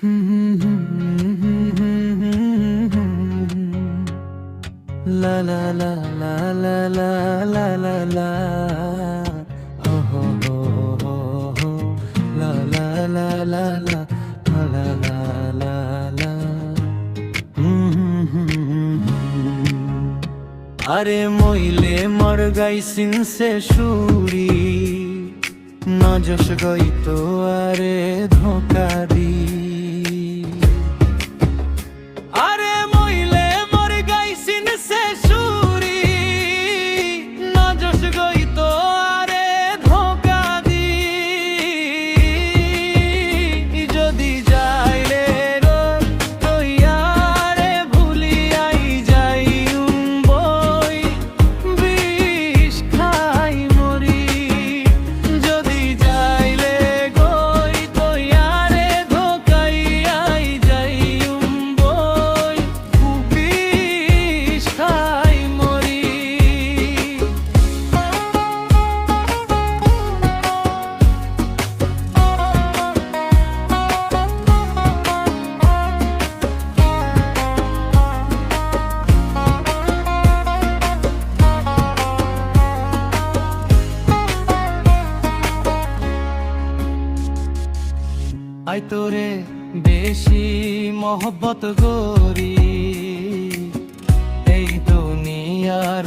La la la la la la la la la. Oh ho ho ho ho. La la la la la la la la la. আরে মইলে মর গাইছিন সে সুরি নজস গইতো আরে ধোকা দি আরে মইলে মর গাইছিন সে সুরি নজস গইতো আরে ধোকা দি যদি যাইলে গো তৈয়ারে ভুলি আই যাই বই বিষ খাই মরি যদি যাইলে গই তৈয়ারে ধোকাই আই যাই বই বিষ খাই মরি আই তোরে বেশি মহব্বত করি এই দুনিয়ার